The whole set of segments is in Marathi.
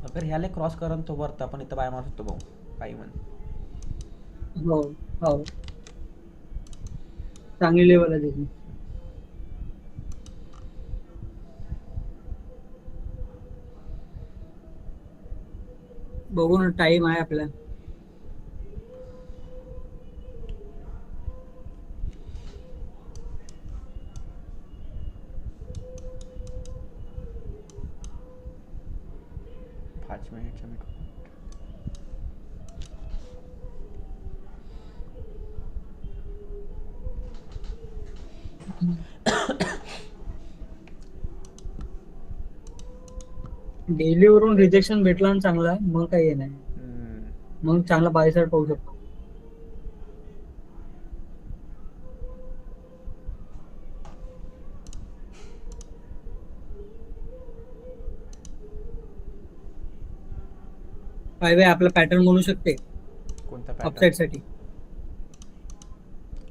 अगर ह्याला क्रॉस करन तो वरता पण इथं बाय मारू शकतो भाऊ काही म्हण. हो हो, चांगली लेवल आहे त्याची. बघू ना, टाइम आहे आपला. 5 मिनिटचं मी. डेली वरून रिजेक्शन भेटला ना चांगला, मग काही नाही. हम्म. मग चांगला बायसाइड पाहू शकतो. काय वे आपला पॅटर्न बनू शकते कोणता पॅटर्न? अपसाईड साठी.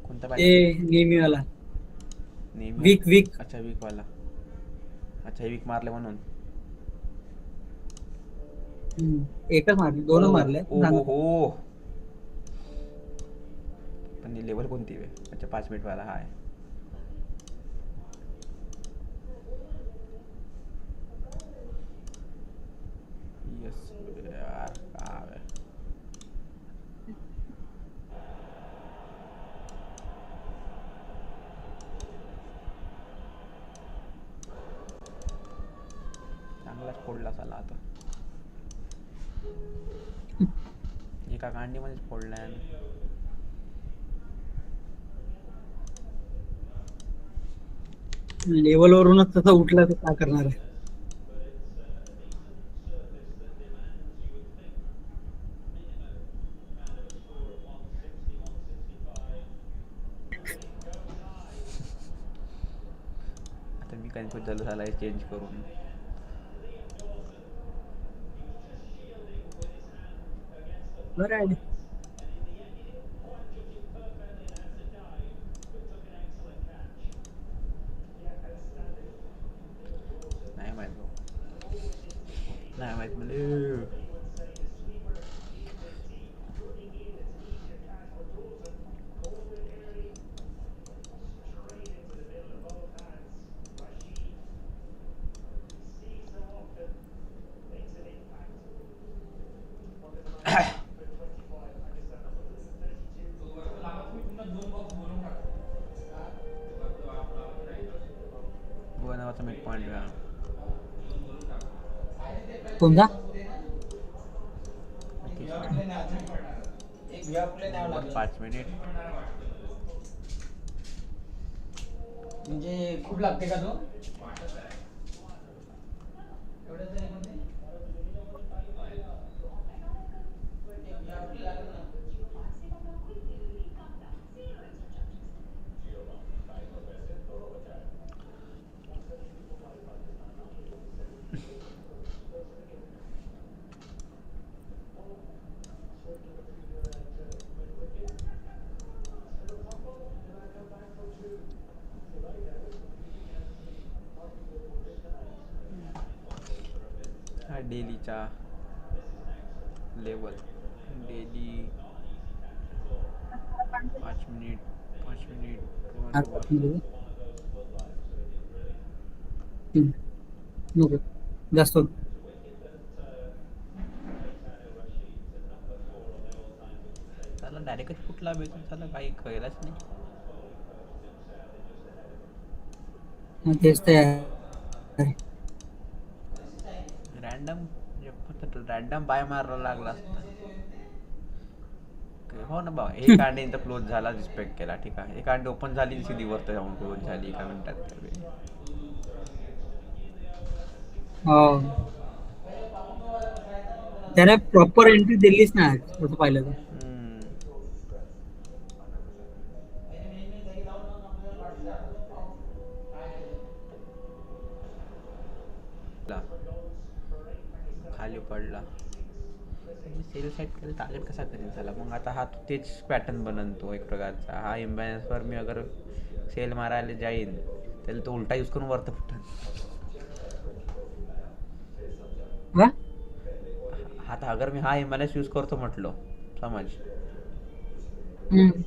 कोणता ते पॅटर्न? नेहमीवाला. नेहमी वीक वाला. वीक. अच्छा वीक वाला. अच्छा वीक मारले म्हणून. एकच मारले, ओ. दोनच मारले ओ सांगा. हो. पण लेवल कोणती आहे? अच्छा 5 मिनिट वाला हा आहे. यस यार काय आहे? चांगलाच फोडला साला आता. एका कांडीमध्येच फोडलाय. लेवल वरूनच तसा उठला तर काय करणार आहे. आता मी कन्फ्युज झालो झाला चेंज करून. बरं आहे. नाही माहित भाऊ. नाही माहित मला. गोवा नावाचा मिड पॉईंट घ्या. कोणता? 5 मिनिट. म्हणजे खूप लागते का तो? हा डेलीचा level. Daily 5 minute. 5 minute one आता ओवर. नको जास्त होत. त्याला डायरेक्टच कुठला भेटून त्याला काही कळलंच नाही. तेच ते आहे. रॅन्डम फक्त रॅन्डम बाय मारायला लागला असता. हो ना बा. एक अंडे तर क्लोज झाला रिस्पेक्ट केला ठीक आहे. एक अंडे ओपन झाली सीधी वर जाऊन क्लोज झाली एका मिनिटात. हो, त्याने प्रॉपर एंट्री दिलीच नाही तसं पाहिलं तर. हम्म. खाली पडला. सेल साईड केलं टार्गेट कसा करेल त्याला मग आता हा तेच पॅटर्न बनतो एक प्रकारचा. हा इम्बॅलन्सवर मी अगर सेल मारायला जाईन त्याला तो उलटा यूज करून वरतं फुटन. हा? आता अगर मी हा इम्बॅलन्स यूज करतो म्हटलो समज, हम्म.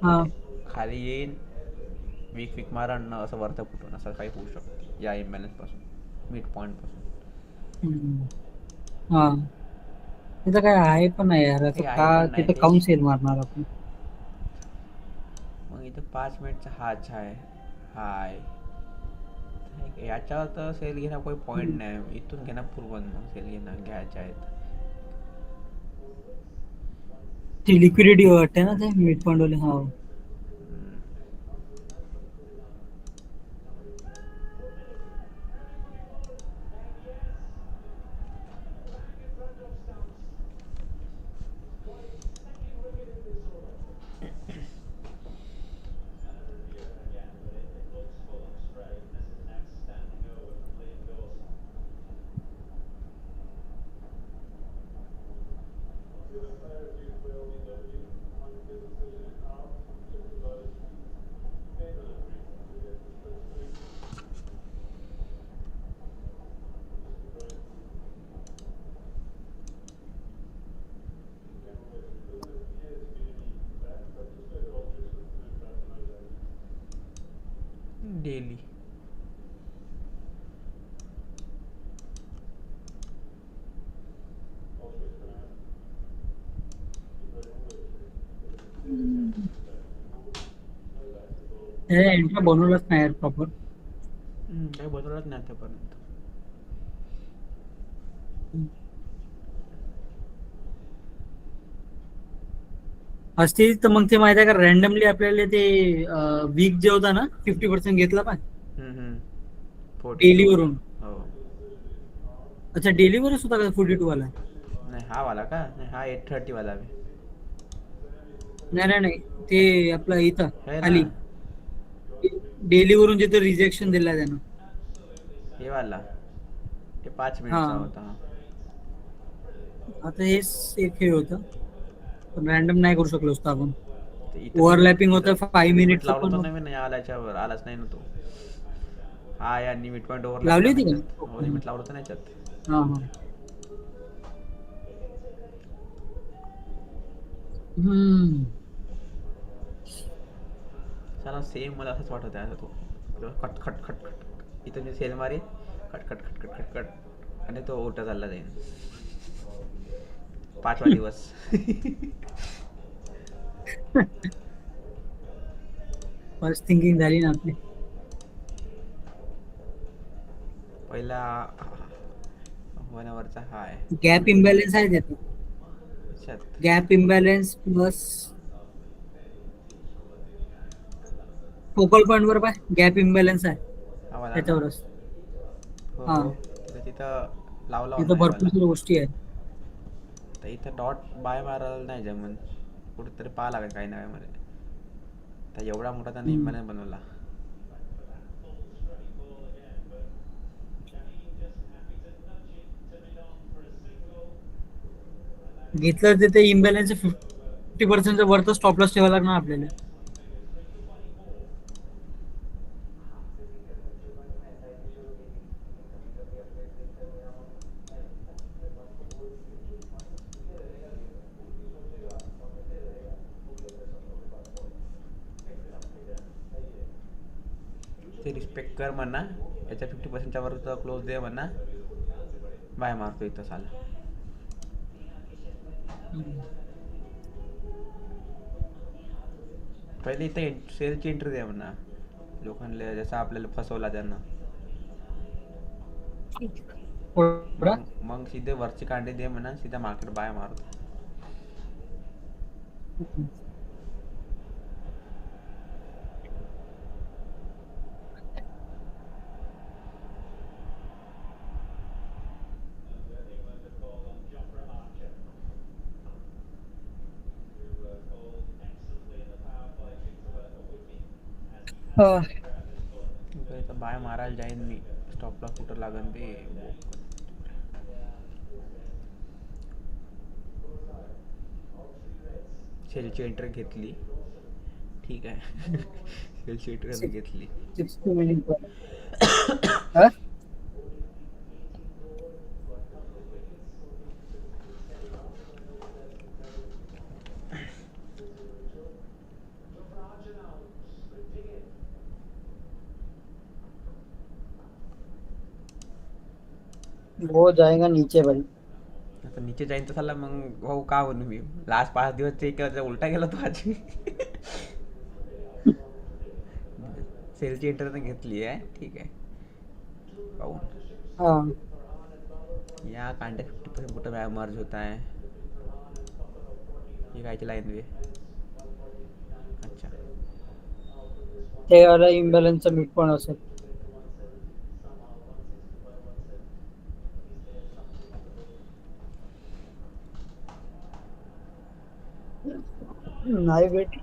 हा. खाली येईन वीक वीक मारण असं वरतं फुटून असं काही होऊ शकतं या इम्बॅलन्सपासून, मिड पॉईंटपासून. हम्म. हा. तिथं काय आहे पण नाही यार, असं काही आहे का पण नाही तिथं तेच. काऊन सेल मारणार आपण. मग इथं 5 मिनिटचा हाच आहे. हाय याच्यावर तर सेल घेणं काही पॉईंट नाही, इथून घेणं पूर्वन मग सेल घेणं घ्यायचे आहेत. ती लिक्विडिटी वाटते ना ते मिड पॉइंट वाले. हा. डेली एंट्रा बनवलंच नाही यार प्रॉपर. काही बदलत नाही आतापर्यंत. असती तर मग ते माहिती आहे का, रॅन्डमली आपल्याला ते वीक जे होता ना 50% घेतला पण 42. डेली वरून. हो. अच्छा, डेली वरच होता का 42 वाला? नाही हा वाला का, नाही हा 830 वाला आहे. नाही नाही नाही, ते आपलं इथं है ना खाली डेली वरून जिथं रिजेक्शन दिला त्यानं. हे वाला, हे 5 मिनिटचा हा. होता. आता हेच एक हे होतं, पण रॅन्डम नाही करू शकलो असतो आपण. ते इथं मी ओव्हरलॅपिंग होतं इथं 5 लिमिट मिनिटचं लावलं पण. तर नाही, नाही आला याच्यावर, आलाच नाही ना तो. हा यांनी मिड पॉईंट लावली ओव्हरलॅपला होती नाही का? याच्यात, ओके. लिमिट लावलं तर नाही याच्यात. हा हा. हम्म. चला सेम मला असंच वाटत आहे आता तो खट खट खट खट इथं मी सेल मारी खट खट खट खट खट खट आणि तो उलटा चालला जाईल. 5वा दिवस. फर्स्ट थिंकिंग झाली ना आपली. पहिला 1 आवरचा हा आहे. गॅप इम्बॅलन्स आहे त्यात. अच्छा gap imbalance plus focal point वर पाय गॅप इम्बॅलन्स आहे हा वाला ना. त्याच्यावरच. हो हा. हो तिथं लावला तिथं होता हे भरपूर वाला. साऱ्या गोष्टी आहेत. तर इथं डॉट बाय मारायला नाही जमन, कुठेतरी पाहा लागेल काही नाही मध्ये. तर एवढा मोठा त्याने हम्म. इम्बॅलन्स बनवला. घेतलं तर ते इम्बॅलन्स 50% वरच स्टॉप लॉस ठेवायला लागणार आपल्याला. ते रिस्पेक्ट कर म्हणा, याच्या 50%च्या वर तर क्लोज दे म्हणा, बाय मारतो इथं साला. पहिले इथं सेलची एंट्री द्या म्हणा लोकांना, जसं आपल्याला फसवला त्यांना. थोडा. मग सीधे वरची कांडी दे म्हणा, सीधा मार्केट बाय मारतो. इथं बाय मारायला जाईन मी, स्टॉपला कुठं लागन ते. सेलची एंट्री घेतली, ठीक आहे. सेलची एंट्री घेतली. 60 मिनिट. हा. वो जाएगा नीचे भाई. आता नीचे जाईन तर साला मग भाऊ का म्हणू मी लास्ट 5 दिवस चेक केला त्याचा उलटा गेला तो आज सेलची इंटरने घेतली आहे ठीक आहे पाहून हाँ. या कांटे 50% कुठं मर्ज होत आहे ही कायची लाईन वे अच्छा ते वाला इम्बॅलन्सचा मिड पण असेल. नाही भेट.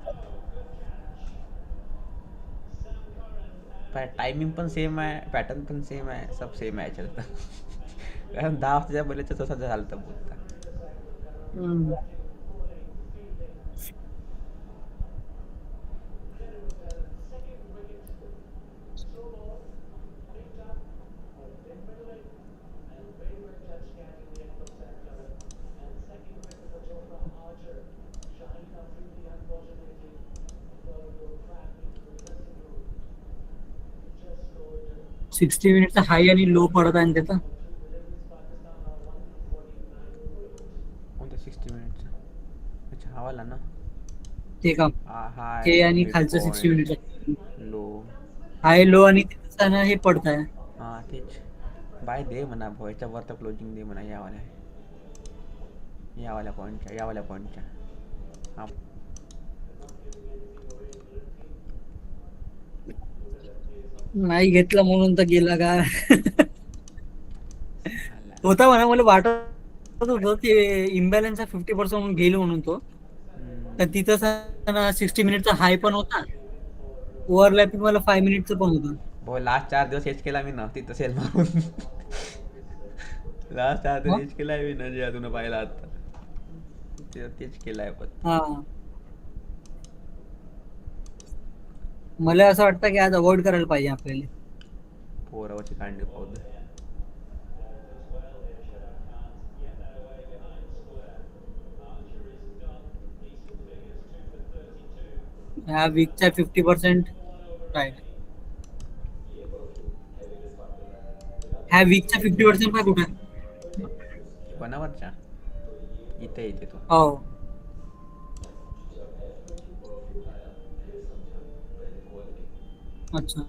टायमिंग पण सेम आहे पॅटर्न पण सेम आहे सब सेम आहे याच्यात कारण 10 वाजताच्या बोलायचं तसं झालं तर बोलता हम्म. 60 मिनिटचा हाय आणि लो पडत आहे ना त्याचा. कोणत्या 60 मिनिटचा अच्छा हवाला ना ते काम हाय हे आणि मिड खालचं 60 पॉईंट मिनिटचा लो हाय लो आणि त्याचा ना हे पडत आहे. हां तेच बाय दे म्हणा भाऊ याच्यावर तर क्लोजिंग दे म्हणा यावाल्या पॉईंटच्या हा नाही घेतला म्हणून तर गेला का. झाला होता म्हणा मला वाटत होतं की इम्बॅलन्स 50% म्हणून घेईल म्हणून तो. तर तिथं 60 मिनिटचा हाय पण होता ओव्हरलॅपिंग मला 5 मिनिटचं पण होतं. भाऊ लास्ट 4 दिवस हेच केला मी ना तिथं सेल मारून लास्ट 4 दिवस मग? हेच केलाय मी ना जे अजून पाहिला आता तेच केलाय पण हा. मला असं वाटतं की आज अवॉइड करायला पाहिजे आपल्याला. 4 hours कांडी पाहू दे ह्या वीकच्या 50% राईट. ह्या वीकच्या 50% काय कुठे. कोणावरच्या इथे इथे तो हो. अच्छा.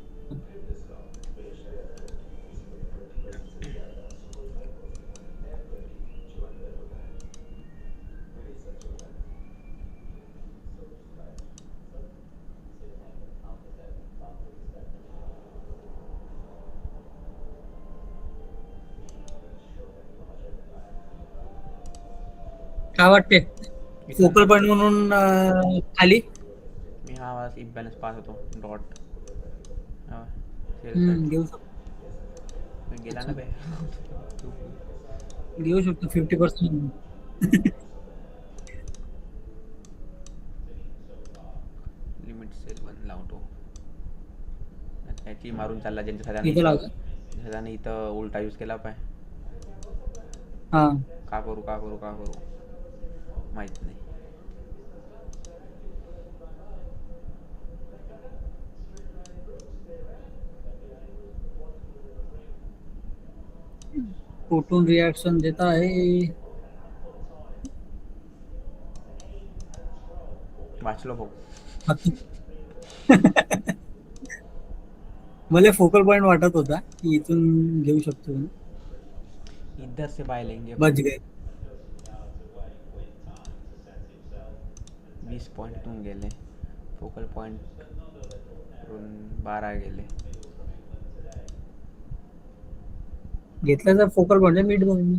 काय वाटते फोकल पॉईंट म्हणून खाली. मी हा वाज इम्बॅलन्स पास होतो डॉट सेल घेऊ शकतो. गेला अच्छा. ना बे घेऊ शकतो 50%. लिमिट सेल वन लावतो त्याची मारून चालला ज्यांच्या इथे लावतो. सगळ्यांनी इथं उलटा यूज केला पाय हा. का करू माहित नाही फोटोन रिएक्शन देता है. वाचलो भाऊ मला फोकल पॉइंट वाटत होता की इथून घेऊ शकतो म्हणून. इधर से बाय लेंगे बच गए. 20 पॉईंटतून गेले फोकल पॉईंट 12 गेले घेतला तर फोकल पॉइंट मीट बघून.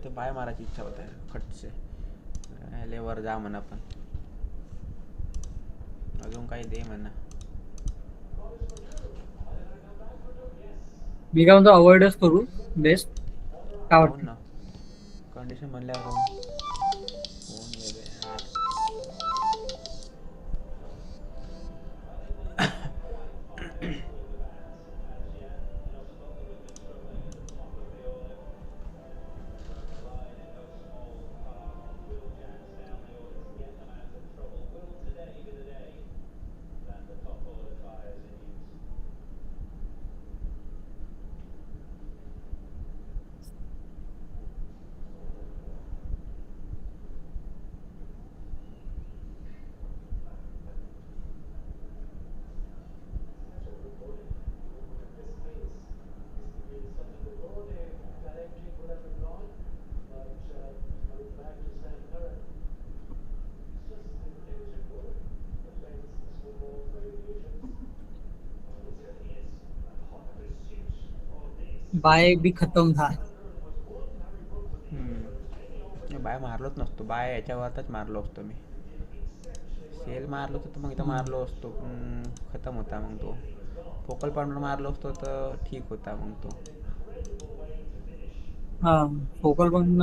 ते बाय मारायची इच्छा होत आहे खटसे लेवर जा म्हणा पण अजून काही दे म्हणा मी काय म्हणतो अवॉइडच करू बेस्ट. काय हो वाटतं. ना कंडिशन म्हणल्यावर होऊन गेले यार. बाय भी खत्म था. बाय मारलोच नसतो, बाय याच्यावरच मारलो असतो मी. सेल मारलो तर मग इथं हम्म. मारलो असतो पण खतम होता मग तो. फोकल पॉईंटवर मारलो असतो तर ठीक होता मग तो. हा, फोकल पॉईंट.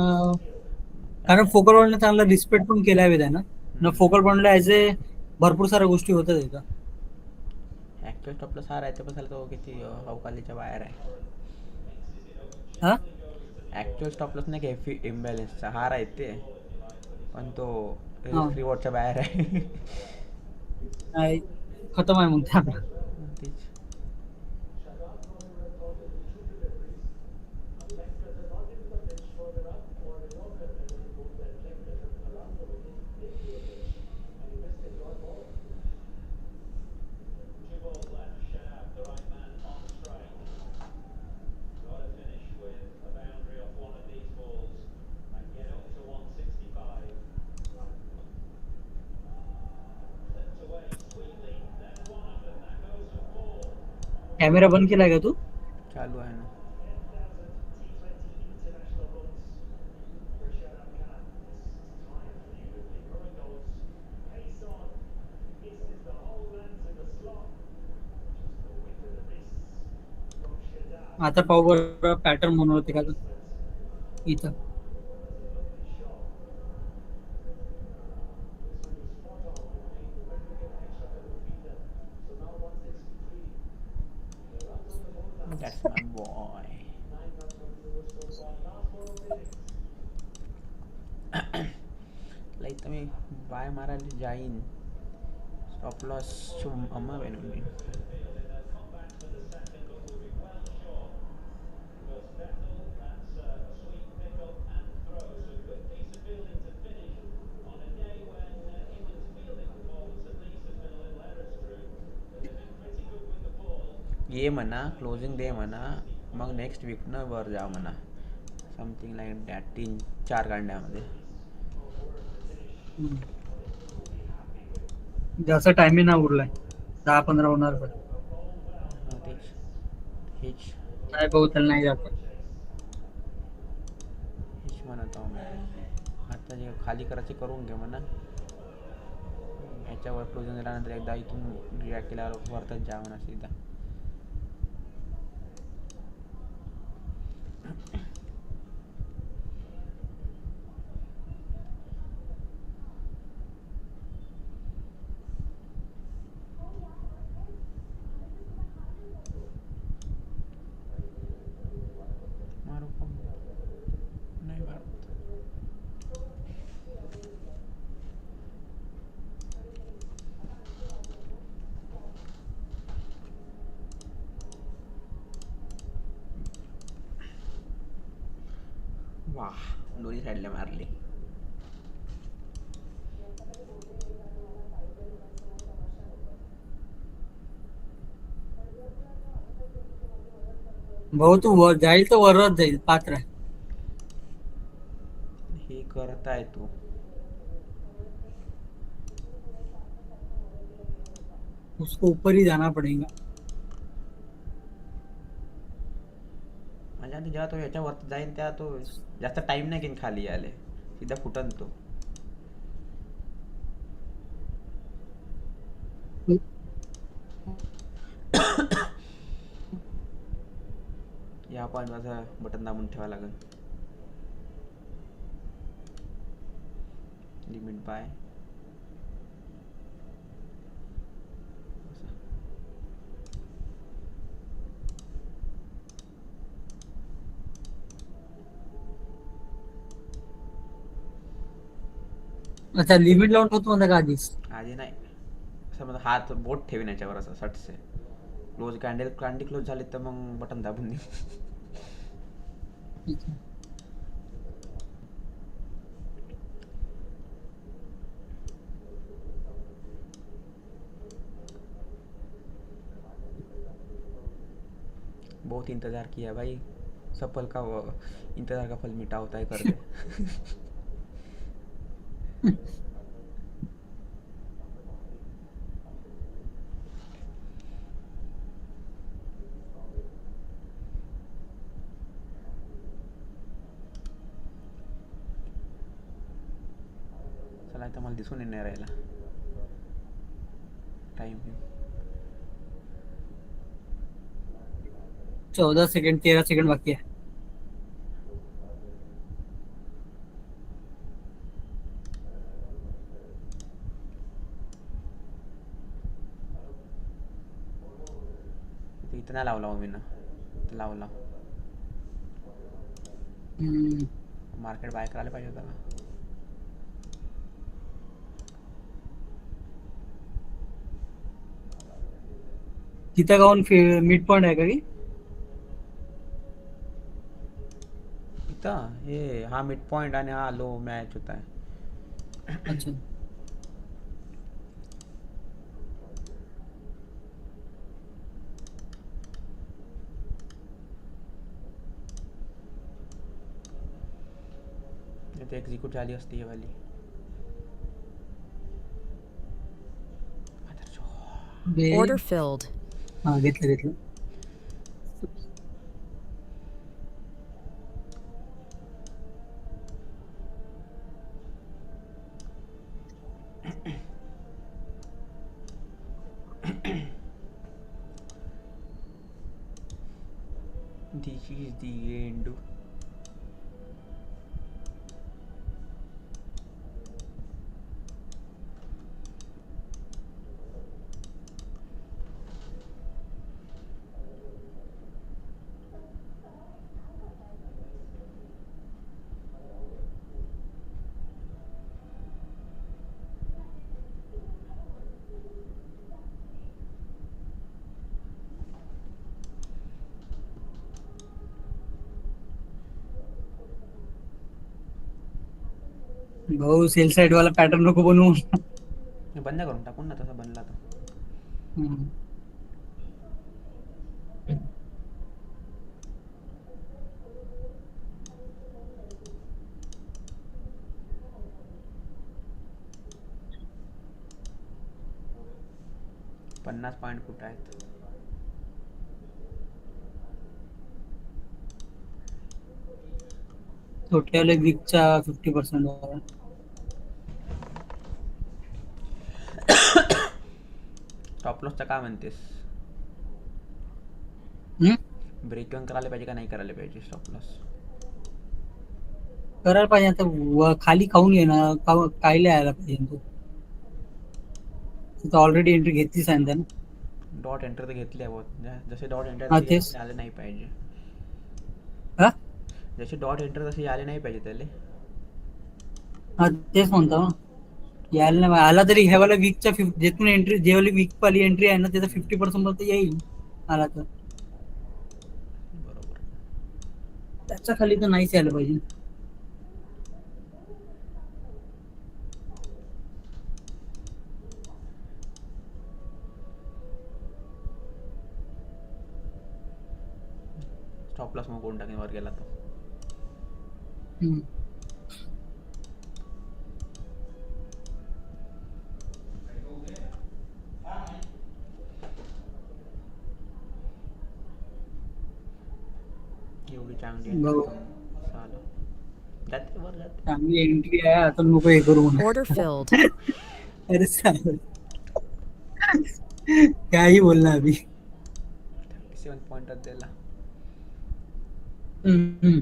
कारण काय फोकल पॉईंटला चांगला रिस्पेक्ट पण केला आहे त्यानं ना. फोकल हम्म. पॉईंटला ऍज ए भरपूर साऱ्या गोष्टी होतात तिथं. ॲक्च्युअल टॉपला सार आहे ते पण तो किती अवकालीच्या बाहेर आहे. हा, ॲक्च्युअल स्टॉपलॉस नाही का इम्बॅलेन्सचा हार आहे ते, पण तो हा. रिस्क रिवॉर्डच्या बाहेर आहे. नाही, खतम आहे मग त्या. तेच. कॅमेरा बंद केलाय का तू? चालू आहे ना. आता पाहू बरं पॅटर्न म्हणून होते का इथं. That's my boy. लाईक मी बाय मारायला जाईन. स्टॉप लॉस अम्मा बनवून. ये म्हणा, क्लोजिंग दे म्हणा, मग नेक्स्ट वीकनं वर जा म्हणा. Something like that. 3-4 गांड्यामध्ये. हम्म. जास्त टाइम नाही उरलाय, 10-15 होणार पण. तेच. हेच काय भाऊ त्याला नाही जात. हेच म्हणत आहो मी. आता जे खाली करायचे करून घे म्हणा. ह्याच्यावर क्लोजिंग दिल्यानंतर एकदा इथून रिॲक्ट केल्यावर वरतच जा म्हणा सीधा. मारू का? नाही मारत. वाह, दोन्ही साईडला मारली. भाऊ तू जाईल तर वरच जाईल पात्र. हे करताय तू. उसको ऊपर ही जाना पडेगा. म्हणजे आधी जेव्हा तो याच्यावर जाईन तेव्हा तो जास्त टाइम नाही घेईन खाली यायला. सीधा फुटन तो. या पॉईंट माझं बटन दाबून ठेवावं लागेल. Limit by. अच्छा, लिमिट लावून होतो म्हणता का आधीच? आधी नाही. असं माझा हात बोट ठेवीन याच्यावर असं सटसे. क्लोज कांडी क्लोज झाली तर मग बटन दाबून दे. बहुत इंतजार किया भाई, सफल का इंतजार का फल मीठा होता है कर दे. चला इथं मला दिसून येणार राहिला टाइम. 14 सेकंड 13 सेकंड बाकी आहे. इथं नाही लावला मी ना, इथं लावला. हम्म. मार्केट बाय करायला पाहिजे होता ना. तिथं गाऊन मिड पॉइंट आहे का की? इथं हे हा मिड पॉइंट आणि हा लो मॅच होत आहे. अच्छा. इथे एक्झिक्यूट झाली असती ही वाली. Order filled. हा घेतलं घेतलं. This is the end. भाऊ सेल साइड वाला पॅटर्न नको बनवू. हे बंद करून टाकून ना तसा बनला तर. हम्म. पन्नास पॉईंट कुठं आहेत? छोट्यावाले वीकचा 50% वाला. स्टॉप लॉसचं काय म्हणतेस? ब्रेक इव्हन करायला पाहिजे का नाही करायला पाहिजे स्टॉप लॉस? करायला पाहिजे आता. खाली खाऊन ये ना, कायला यायला पाहिजे तो. तिथं ऑलरेडी एंट्री घेतलीच आहे ना. डॉट एंटर तर घेतली आहे बहुत. जसे डॉट एंटर हा, तेच. आले नाही पाहिजे. हा जसे डॉट एंटर तसे आले नाही पाहिजे त्याले. हा तेच म्हणतो ना. यायला नाही आला तरी ह्यावाला वीकच्या जेथून एंट्री जेवाली वीक वाली एंट्री आहे ना त्याचा 50% पर्यंत येईल आला तर. बरोबर. त्याच्या खाली तर नाहीच यायला पाहिजे. स्टॉप लॉस मग कोण टाकेन वर गेला तो. हम्म. एवढी चांगली बरोबर. entry झालं. जाते वर जाते. चांगली एंट्री आहे आता नको हे करू म्हणा. Order filled. अरे चालेल. काही बोलना अभी. 37 पॉईंटच दिला. हम्म.